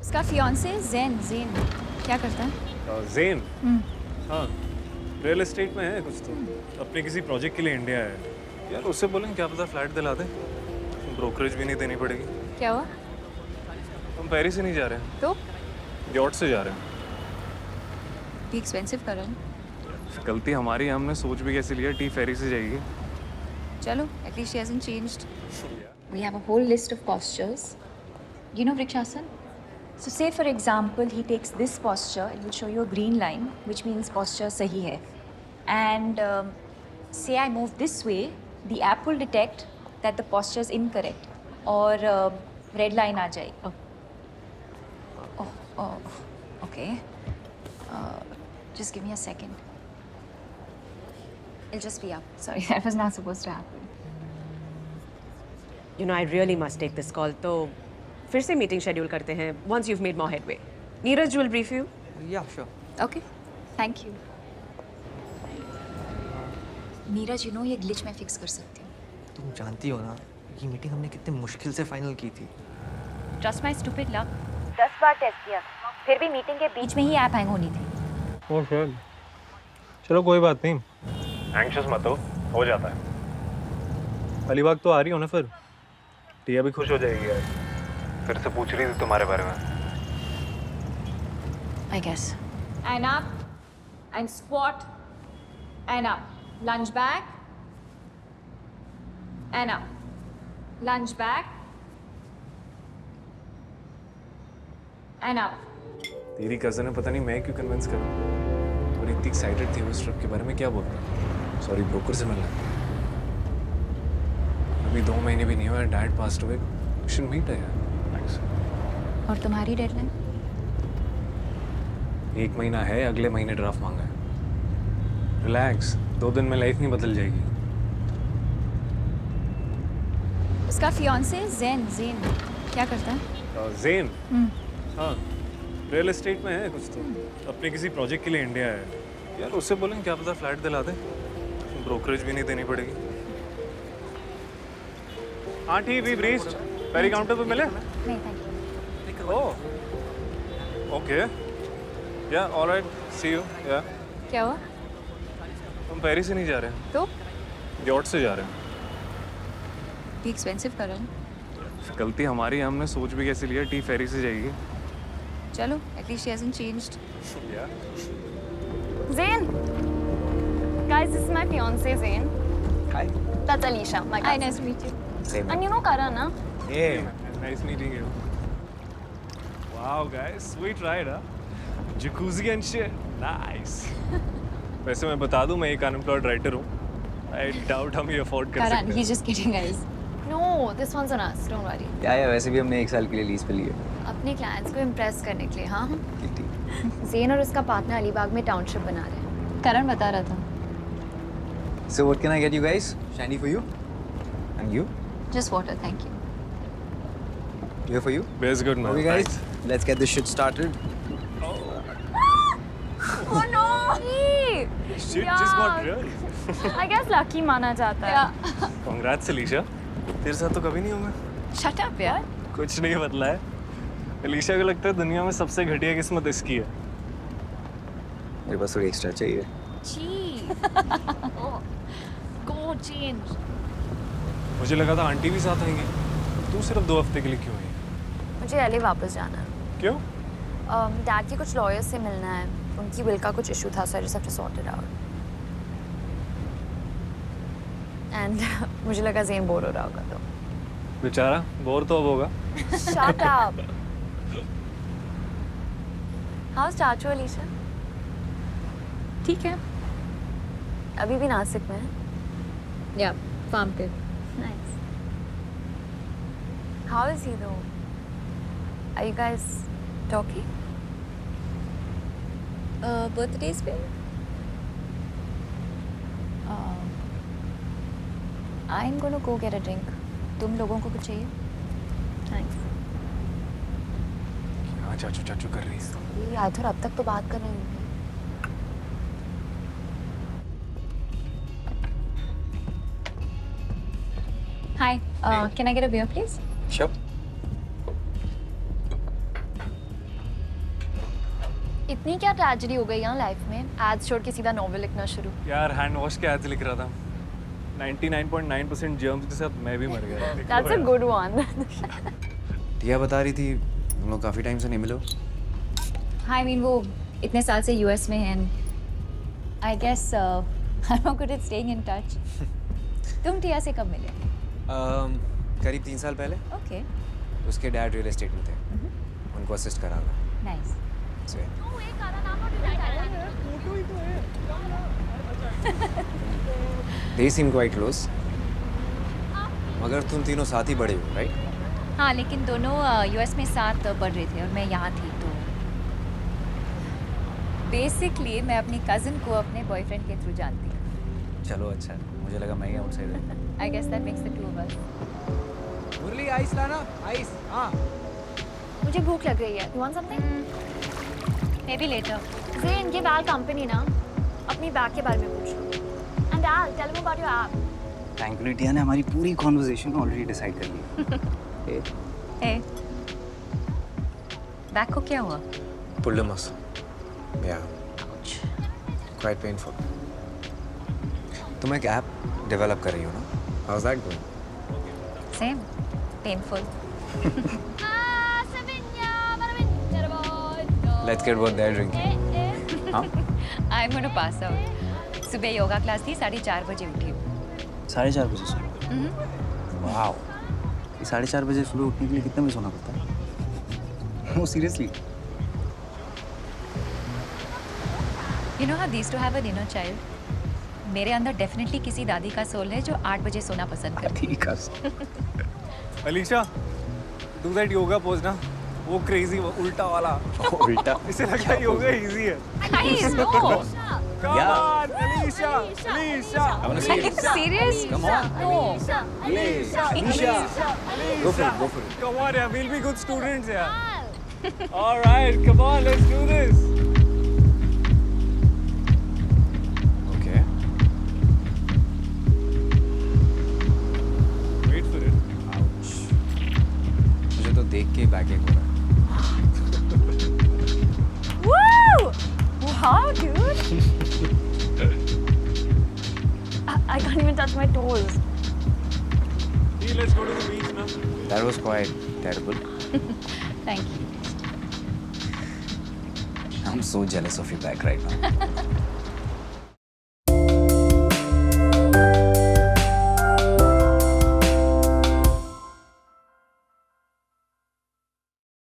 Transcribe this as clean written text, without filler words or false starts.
उसका fiance Zen Zen क्या करता है? जेन। हाँ, रियल एस्टेट में है कुछ तो। अपने किसी प्रोजेक्ट के लिए इंडिया है। यार उससे बोलेंगे क्या पता फ्लैट दिला दे। ब्रोकरेज भी नहीं देनी पड़ेगी। क्या हुआ? हम पेरिस से नहीं जा रहे हैं, तो यॉट से जा रहे हैं। भी एक्सपेंसिव कर रहा है। गलती हमारी है, हमने सोच भी कैसे लिया टी फेरी से जाएगी। चलो, at least she hasn't changed. We have a whole list of postures. You know Vrikshasana? So say for example, he takes this posture, it will show you a green line, which means posture sahi hai. And say I move this way, the app will detect that the posture is incorrect. Or red line aa jayegi. Oh, okay. Just give me a second. It'll just be up. Sorry, that was not supposed to happen. You know, I really must take this call. तो फिर से meeting schedule करते हैं once you've made more headway. Neeraj will brief you. Yeah, sure. Okay, thank you. Neeraj, you know ये glitch मैं fix कर सकती हूँ. तुम जानती हो ना ये मीटिंग हमने कितने मुश्किल से फाइनल की थी. Trust my stupid luck. 10 बार टेस्ट किया, फिर भी मीटिंग के बीच में ही ऐप हैंग होनी थी. Oh shit. चलो कोई बात नहीं, एंग्शियस मत हो जाता है। अलीबाग तो आ रही हो ना फिर? टिया भी खुश हो जाएगी यार। फिर से पूछ रही थी तुम्हारे बारे में। I guess. And up, and squat, and up. Lunge back, and up. Lunge back, and up. तेरी कज़न है, पता नहीं मैं क्यों कन्विंस करूं। और इतनी एक्साइटेड थी उस ट्रिप के बारे में, क्या बोलता? सॉरी, ब्रोकर से मिलना। अभी 2 महीने भी नहीं हुए, dad passed away. We should meet यार। थैंक्स। और तुम्हारी डेडलाइन? 1 महीना है, अगले महीने ड्राफ्ट मांगा है। रिलैक्स, 2 दिन में लाइफ नहीं बदल जाएगी। उसका फियांसे ज़ेन ज़ेन क्या करता है? जेन। हाँ, रियल एस्टेट में है कुछ तो। अपने किसी प्रोजेक्ट के लिए इंडिया है। यार उससे बोलेंगे क्या पता फ्लैट दिला दे। ब्रोकरेज भी नहीं देनी पड़ेगी। हाँ ठीक, वी ब्रीच्ड। पेरी काउंटर पे मिले? नहीं, थैंक यू. Oh, okay. या ऑलराइट, सी यू। या क्या हुआ? हम पेरिस से नहीं जा रहे हैं, तो यॉट से जा रहे हैं। भी एक्सपेंसिव कर रहा है. गलती हमारी है, हमने सोच भी कैसे लिया टी फेरी से जाएगी। चलो, at least she hasn't changed. या Zain! Guys, this is my fiance, Zain. Hi. That's Alicia, my Hi, cousin. nice to meet you. Same. And you know Karan, na? Hey. Nice meeting you. Wow, guys, sweet ride, huh? Jacuzzi and shit, nice. वैसे मैं बता दूं, मैं एक unemployed writer हूँ. I doubt हम ये afford कर Karan, सकते he's just kidding, guys. No, this one's on us. Don't worry. या वैसे भी हमने 1 साल के लिए लीज पे लिए. अपने क्लाइंट्स को इम्प्रेस करने के लिए, हाँ? ठीक. ज़ेन और उसका पार्टनर अलीबाग में टाउनशिप बना रहे हैं. करण बता रहा था. So what can I get you guys? Shiny for you. And you? Just water, thank you. Here for you. हैं. Beer's good, man. Okay guys, let's get this shit started. Oh no! Shit just got real. I guess lucky माना जाता है. Congrats, Alicia. तेरे साथ तो कभी नहीं हुआ. Shut up, यार. कुछ नहीं बदला है. अलीशा को लगता है दुनिया में सबसे घटिया किस्मत इसकी है. मेरे पास थोड़ी एक्स्ट्रा चाहिए. Gee. Oh. Go change. मुझे लगा था आंटी भी साथ आएंगी. तू सिर्फ 2 हफ्ते के लिए क्यों आई? मुझे एले वापस जाना है. क्यों? डैड के कुछ लॉयर्स से मिलना है. उनकी विल का कुछ इशू था, so I just have to sort it out. And मुझे लगा ज़ेन बोर हो रहा होगा तो. बेचारा बोर तो अब होगा. Shut up. How's चाचू अलीशा? ठीक है. अभी भी नासिक में है? Yeah, farm पे. Nice. How is he though? Are you guys talking? Birthdays पे? I'm gonna go get a drink. तुम लोगों को कुछ चाहिए? Thanks. हाँ, चाचू चाचू कर रही है. ये आधर अब तक तो बात कर रहे हैं. Hi, can I get a beer, please? Sure. इतनी क्या ट्रेजेडी हो गई यहाँ लाइफ में? एड्स छोड़ के सीधा नॉवेल लिखना शुरू। यार हैंड वॉश के एड्स लिख रहा था। 99.9% जर्म्स के साथ मैं भी मर गया। That's a good one. टिया बता रही थी तुम लोग काफ़ी टाइम से नहीं मिले हो। हाँ, I mean वो इतने साल से US में हैं। I guess I'm not good at staying in touch. तुम टिया से कब मिले? करीब 3 साल पहले। Okay, उसके डैड रियल एस्टेट में थे, उनको असिस्ट करा था। nice. So, they seem quite close. मगर तुम तीनों साथ ही बड़े हो, राइट? हाँ, लेकिन दोनों US में साथ पढ़ रहे थे और मैं यहाँ थी, तो बेसिकली मैं अपनी कज़न को अपने बॉयफ्रेंड के थ्रू जानती हूँ। चलो अच्छा, मुझे लगा मैं ही outsider. I guess that makes the two of us. Murali ice लाना, आइस। हाँ। मुझे भूख लग रही है। You want something? Maybe later. Zain, give Al company ना। अपनी बैग के बारे में पूछ लो। And Al, tell me about your app. Thankfully Tia ने हमारी पूरी कॉन्वर्सेशन ऑलरेडी डिसाइड कर ली है। Hey. बैग को क्या हुआ? Pulled a muscle. Yeah. Quite painful. तुम एक ऐप डेवलप कर रही हो ना? How's that going? Same. Painful. Let's get what they're drinking. हाँ? I'm going to pass out. सुबह योगा क्लास थी, 4:30 बजे उठी हूँ। 4:30 बजे सुबह। वाओ। 4:30 बजे सुबह उठने के लिए कितने बजे सोना पड़ता है? No, seriously. You know how they used to have an inner child? मेरे अंदर डेफिनेटली किसी दादी का सोल है जो 8 बजे सोना पसंद करती ठीक है। Alisha, do that yoga pose ना, वो crazy वो उल्टा वाला। उल्टा। इसे लगता है योगा easy है। है। No. Come on, Alicia, Alicia. I wanna see it. Serious? Come on. No. Alicia. Go for it, go for it. Come on, yeah, we'll be good students, yeah. All right, come on, let's do this. Okay. Wait for it. Ouch. मुझे तो देख के ही back एक हो रहा है। Woo! Wow, dude. I can't even touch my toes. Hey, let's go to the beach now. That was quite terrible. Thank you. I'm so jealous of your back right now.